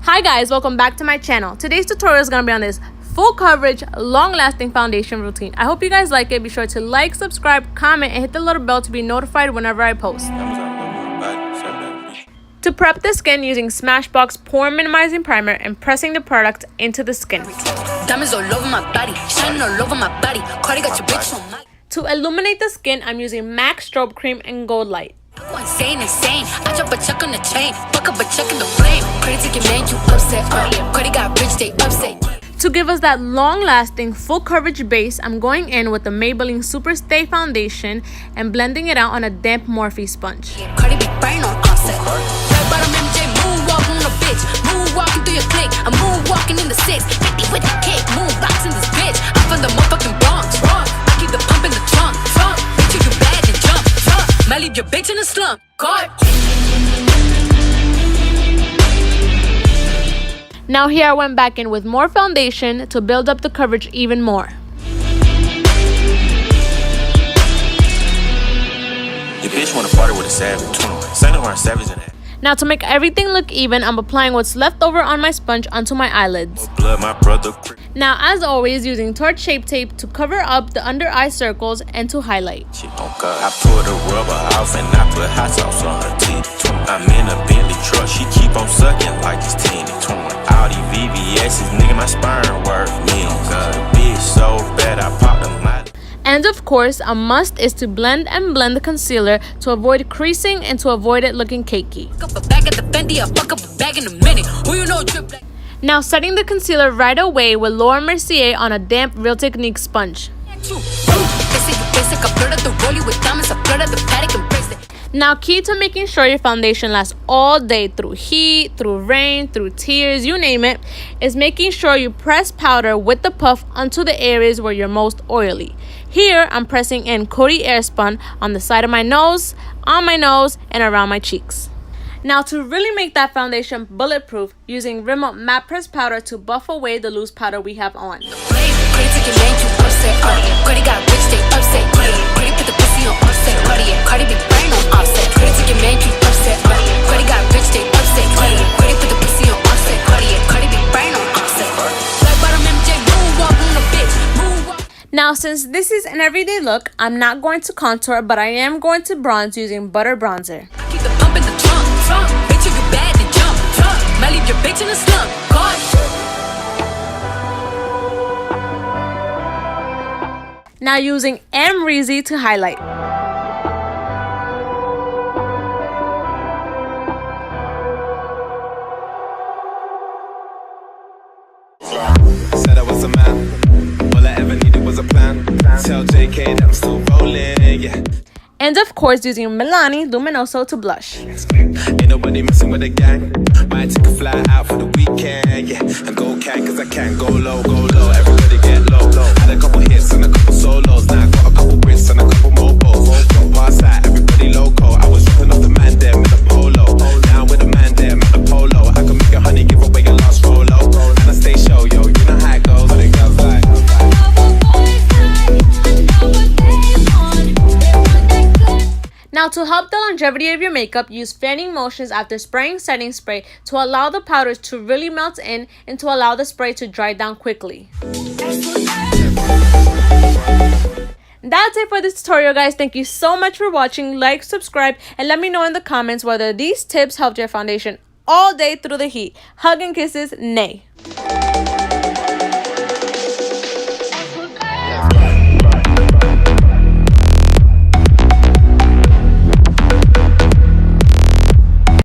Hi guys, welcome back to my channel. Today's tutorial is going to be on this full coverage, long-lasting foundation routine. I hope you guys like it. Be sure to like, subscribe, comment, and hit the little bell to be notified whenever I post. To prep the skin using Smashbox Pore Minimizing Primer and pressing the product into the skin. Diamonds all over my body, shining all over my body. Cardi got your bitch on my. To illuminate the skin, I'm using MAC Strobe Cream and Gold Light. Insane. I drop a check on the chain, fuck up a check in the flame. Crazy take your man, you upset. Cardi got rich, they upset. To give us that long-lasting, full coverage base, I'm going in with the Maybelline Super Stay Foundation and blending it out on a damp Morphe sponge. Cardi be burn on offset. Red bottom MJ, moonwalk on a bitch. Moonwalking through your clique, I'm moonwalking in the 6. 50 with the kick, moonbox in this bitch. I'm from the motherfucking Bronx. I keep the pump in the trunk. Bitch, you bad and jump. Might leave your bitch in a slump. God. Now here I went back in with more foundation to build up the coverage even more. Your bitch wanna party with a savage. Say no more savage in that. Now to make everything look even, I'm applying what's left over on my sponge onto my eyelids. Blood, my brother. Now as always, using torch shape tape to cover up the under eye circles and to highlight. I pulled the rubber off and I put hot sauce on her teeth. I'm in a Bentley truck, she keep on sucking like it's teeny. All these VVS's, nigga, my sperm worth me. Bitch so bad I popped them out. And of course, a must is to blend and blend the concealer to avoid creasing and to avoid it looking cakey. Fuck up a bag at the Fendi, I fuck up a bag in a minute. Who you know drip like? Now setting the concealer right away with Laura Mercier on a damp Real Technique sponge. Now key to making sure your foundation lasts all day through heat, through rain, through tears, you name it, is making sure you press powder with the puff onto the areas where you're most oily. Here I'm pressing in Coty Airspun on the side of my nose, on my nose, and around my cheeks. Now to really make that foundation bulletproof, using Rimmel Matte Press Powder to buff away the loose powder we have on. Now since this is an everyday look, I'm not going to contour, but I am going to bronze using Butter Bronzer. Keep the pump in the trunk. Bitch, if you bad, then jump. Might leave your bitch in a slump. God. Now using Amrezy to highlight. Said I was a man. All I ever needed was a plan. Tell JK that I'm still rolling, yeah. And of course using Milani Luminoso to blush. Ain't nobody messing with the gang. Might take a fly out for the weekend, yeah. And go cat cause I can't go low. Everybody get low. Had a couple hits and a couple solos. Now I got a couple Brits and a couple mobiles. Don't pass out, everybody loco. I was dropping off the man there with a polo. Down with the man there with the polo. I can make a honey give away your last rolo. And I stay show, yo, you know how it goes. But it goes like Now to help the longevity of your makeup, use fanning motions after spraying setting spray to allow the powder to really melt in and to allow the spray to dry down quickly. That's it for this tutorial, guys. Thank you so much for watching. Like, subscribe, and let me know in the comments whether these tips helped your foundation all day through the heat. Hug and kisses, Naee.